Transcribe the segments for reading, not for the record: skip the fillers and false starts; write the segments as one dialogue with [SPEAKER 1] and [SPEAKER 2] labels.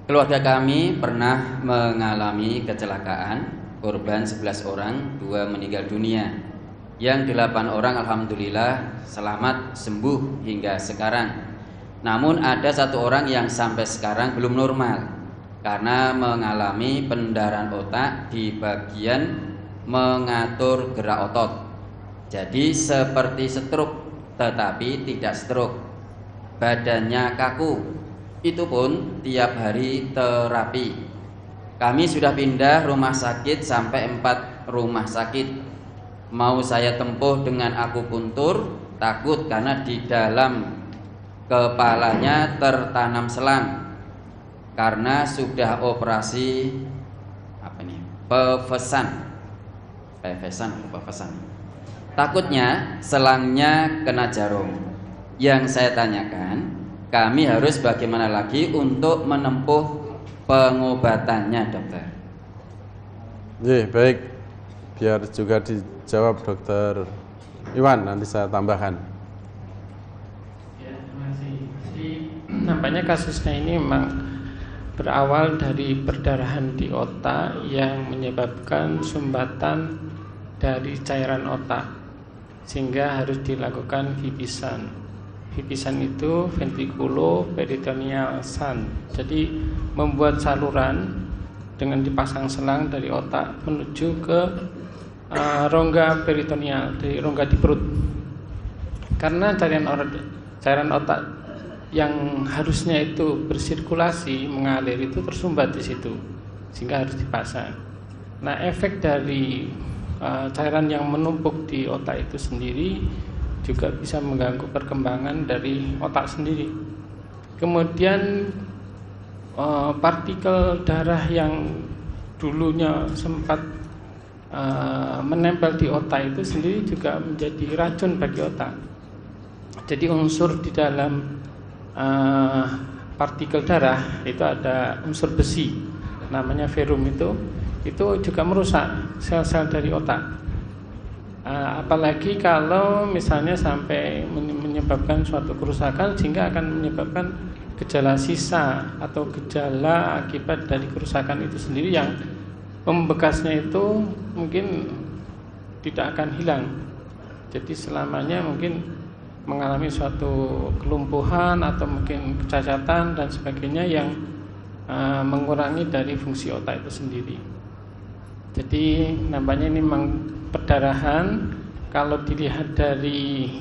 [SPEAKER 1] Keluarga kami pernah mengalami kecelakaan, korban 11 orang, 2 meninggal dunia. Yang 8 orang alhamdulillah selamat sembuh hingga sekarang. Namun ada 1 orang yang sampai sekarang belum normal karena mengalami pendarahan otak di bagian mengatur gerak otot. Jadi seperti stroke tetapi tidak stroke. Badannya kaku. Itu pun tiap hari terapi. Kami sudah pindah rumah sakit sampai 4 rumah sakit. Mau saya tempuh dengan akupuntur, takut karena di dalam kepalanya tertanam selang. Karena sudah operasi pevesan. Takutnya selangnya kena jarum. Yang saya tanyakan, kami harus bagaimana lagi untuk menempuh pengobatannya, dokter?
[SPEAKER 2] Baik, biar juga dijawab dokter Iwan, nanti saya tambahkan.
[SPEAKER 3] Ya, terima kasih. Jadi nampaknya kasusnya ini memang berawal dari perdarahan di otak yang menyebabkan sumbatan dari cairan otak, sehingga harus dilakukan bibisan. Bibisan itu ventriculoperitoneal shunt. Jadi membuat saluran dengan dipasang selang dari otak menuju ke rongga peritoneal, dari rongga di perut. Karena cairan otak yang harusnya itu bersirkulasi mengalir itu tersumbat di situ, sehingga harus dipasang. Nah, efek dari cairan yang menumpuk di otak itu sendiri juga bisa mengganggu perkembangan dari otak sendiri. Kemudian partikel darah yang dulunya sempat menempel di otak itu sendiri juga menjadi racun bagi otak. Jadi unsur di dalam partikel darah itu ada unsur besi, namanya ferum, itu juga merusak sel-sel dari otak. Apalagi kalau misalnya sampai menyebabkan suatu kerusakan, sehingga akan menyebabkan gejala sisa atau gejala akibat dari kerusakan itu sendiri yang pembekasnya itu mungkin tidak akan hilang. Jadi selamanya mungkin mengalami suatu kelumpuhan atau mungkin kecacatan dan sebagainya yang mengurangi dari fungsi otak itu sendiri. Jadi nampaknya ini memang perdarahan. Kalau dilihat dari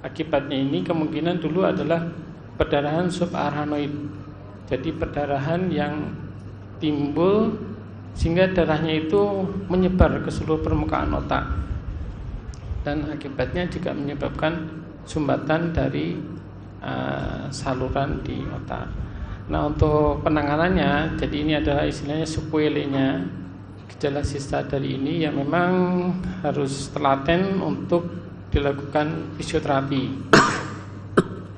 [SPEAKER 3] akibatnya ini, kemungkinan dulu adalah perdarahan subarachnoid. Jadi perdarahan yang timbul sehingga darahnya itu menyebar ke seluruh permukaan otak, dan akibatnya juga menyebabkan sumbatan dari saluran di otak. Nah, untuk penanganannya, jadi ini adalah istilahnya sequelae-nya, gejala sisa dari ini yang memang harus telaten untuk dilakukan fisioterapi.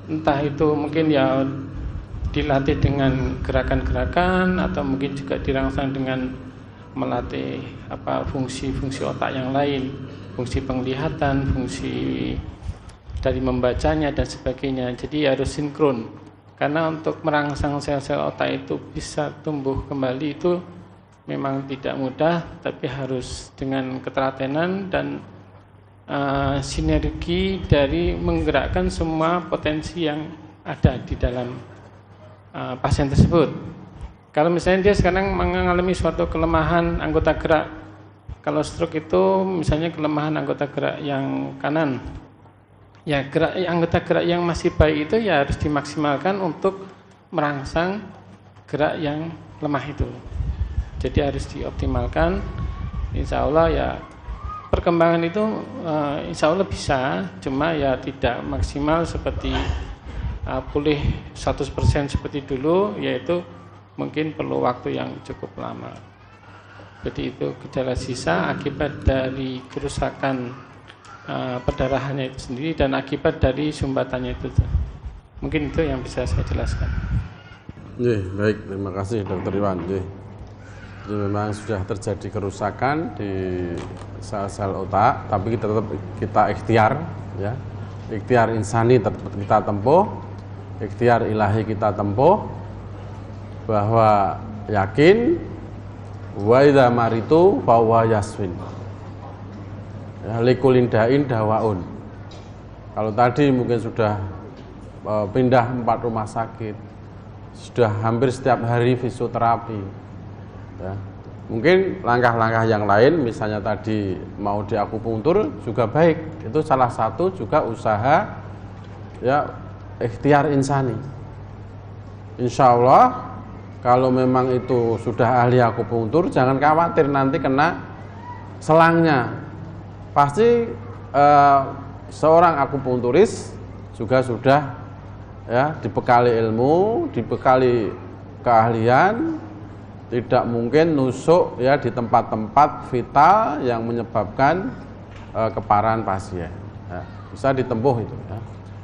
[SPEAKER 3] Entah itu mungkin ya dilatih dengan gerakan-gerakan, atau mungkin juga dirangsang dengan melatih fungsi-fungsi otak yang lain, fungsi penglihatan, fungsi dari membacanya dan sebagainya. Jadi harus sinkron, karena untuk merangsang sel-sel otak itu bisa tumbuh kembali itu memang tidak mudah, tapi harus dengan ketelatenan dan sinergi dari menggerakkan semua potensi yang ada di dalam pasien tersebut. Kalau misalnya dia sekarang mengalami suatu kelemahan anggota gerak, kalau stroke itu misalnya kelemahan anggota gerak yang kanan, ya anggota gerak yang masih baik itu ya harus dimaksimalkan untuk merangsang gerak yang lemah itu. Jadi harus dioptimalkan. Insya Allah ya perkembangan itu insya Allah bisa, cuma ya tidak maksimal seperti pulih 100% seperti dulu, yaitu mungkin perlu waktu yang cukup lama. Jadi itu gejala sisa akibat dari kerusakan perdarahannya itu sendiri dan akibat dari sumbatannya itu. Mungkin itu yang bisa saya jelaskan.
[SPEAKER 2] Baik, terima kasih Dr. Iwan. Jadi memang sudah terjadi kerusakan di sel-sel otak, tapi kita ikhtiar, ya. Ikhtiar insani tetap kita tempuh, ikhtiar ilahi kita tempuh. bahwa yakin wa idza maritu fa huwa yaswin. Ya, likulindain dawaun. Kalau tadi mungkin sudah pindah 4 rumah sakit, sudah hampir setiap hari fisioterapi. Ya. Mungkin langkah-langkah yang lain, misalnya tadi mau diakupunktur juga baik. Itu salah satu juga usaha ya ikhtiar insani. Insya Allah kalau memang itu sudah ahli akupunktur, jangan khawatir nanti kena selangnya. Pasti seorang akupunkturis juga sudah ya dibekali ilmu, dibekali keahlian. Tidak mungkin nusuk ya di tempat-tempat vital yang menyebabkan keparahan pasien. Ya, bisa ditempuh itu. Ya.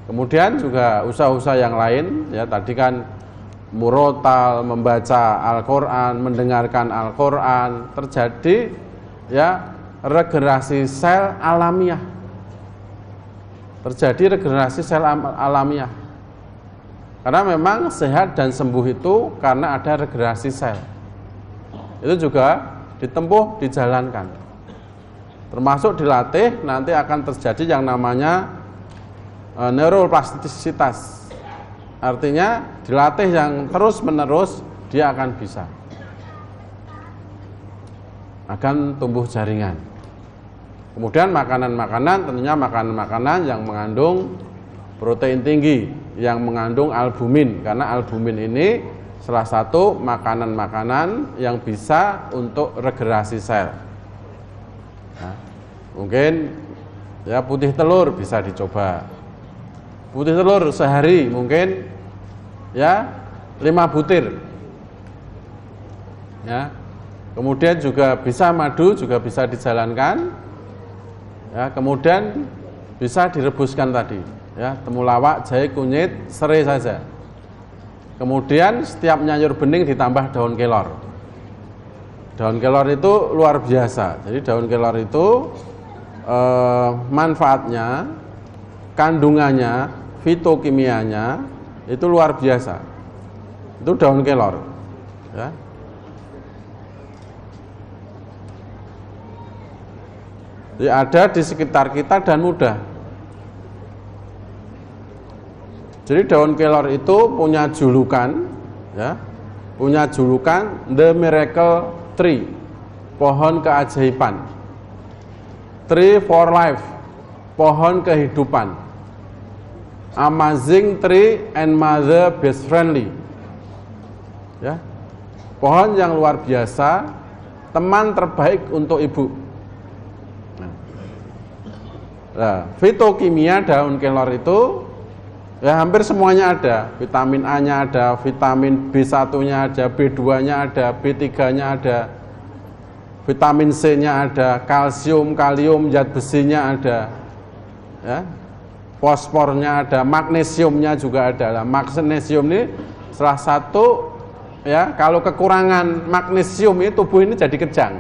[SPEAKER 2] Kemudian juga usaha-usaha yang lain, ya tadi kan murotal, membaca Al-Quran, mendengarkan Al-Quran, terjadi ya regenerasi sel alamiah. Terjadi regenerasi sel alamiah. Karena memang sehat dan sembuh itu karena ada regenerasi sel. Itu juga ditempuh, dijalankan. Termasuk dilatih, nanti akan terjadi yang namanya neuroplastisitas. Artinya dilatih yang terus-menerus, dia akan bisa. Akan tumbuh jaringan. Kemudian makanan-makanan, tentunya makanan-makanan yang mengandung protein tinggi, yang mengandung albumin. Karena albumin ini salah satu makanan-makanan yang bisa untuk regenerasi sel. Nah, mungkin ya putih telur bisa dicoba. Putih telur sehari mungkin ya 5 butir. Ya. Kemudian juga bisa madu juga bisa dijalankan. Ya, kemudian bisa direbuskan tadi, ya, temulawak, jahe, kunyit, serai saja. Kemudian setiap nyayur bening ditambah daun kelor. Daun kelor itu luar biasa. Jadi daun kelor itu manfaatnya, kandungannya, fitokimianya itu luar biasa. Itu daun kelor. Ya. Jadi ada di sekitar kita dan mudah. Jadi daun kelor itu punya julukan, ya, punya julukan The Miracle Tree, pohon keajaiban. Tree for Life, pohon kehidupan. Amazing Tree and Mother Best Friendly, ya, pohon yang luar biasa, teman terbaik untuk ibu. Nah, fitokimia daun kelor itu ya hampir semuanya ada, vitamin A-nya ada, vitamin B1-nya ada, B2-nya ada, B3-nya ada, vitamin C-nya ada, kalsium, kalium, zat besinya ada, ya, fosfornya ada, magnesiumnya juga ada. Nah, magnesium ini salah satu, ya, kalau kekurangan magnesium itu tubuh ini jadi kejang,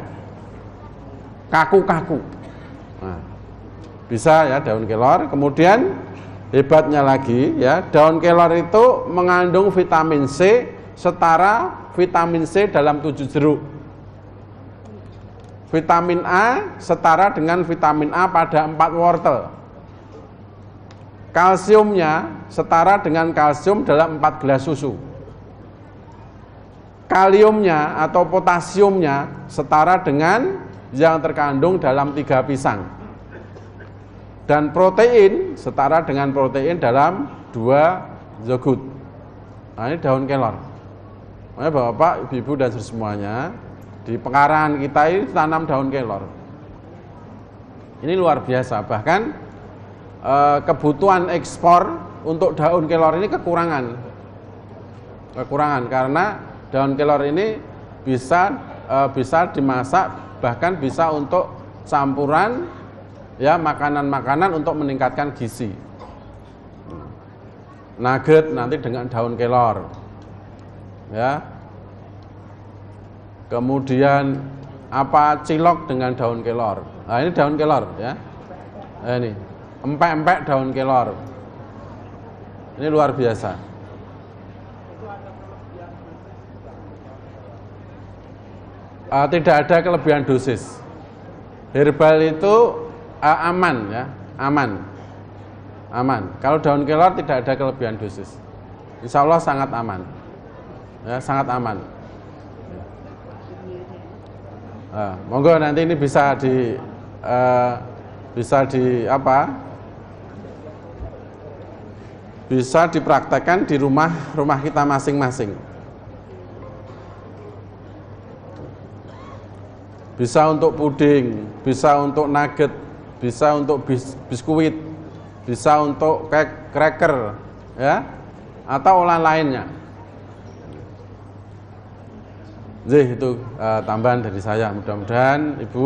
[SPEAKER 2] kaku-kaku. Nah, bisa ya daun kelor. Kemudian hebatnya lagi, ya, daun kelor itu mengandung vitamin C setara vitamin C dalam 7 jeruk. Vitamin A setara dengan vitamin A pada 4 wortel. Kalsiumnya setara dengan kalsium dalam 4 gelas susu. Kaliumnya atau potasiumnya setara dengan yang terkandung dalam 3 pisang. Dan protein setara dengan protein dalam 2 yogurt. Nah, ini daun kelor. Makanya Bapak, Ibu dan semuanya, di pekarangan kita ini tanam daun kelor. Ini luar biasa. Bahkan kebutuhan ekspor untuk daun kelor ini kekurangan karena daun kelor ini bisa dimasak, bahkan bisa untuk campuran, ya, makanan-makanan untuk meningkatkan gizi. Nugget nanti dengan daun kelor, ya. Kemudian apa, cilok dengan daun kelor. Nah, ini daun kelor, ya. Nah, ini empek-empek daun kelor. Ini luar biasa. Tidak ada kelebihan dosis. Herbal itu aman ya, aman. Kalau daun kelor tidak ada kelebihan dosis. Insya Allah sangat aman. Ya, sangat aman. Monggo nanti ini bisa dipraktekkan di rumah kita masing-masing. Bisa untuk puding, bisa untuk nugget, bisa untuk biskuit, bisa untuk cracker, ya, atau olahan lainnya. Itu tambahan dari saya. Mudah-mudahan Ibu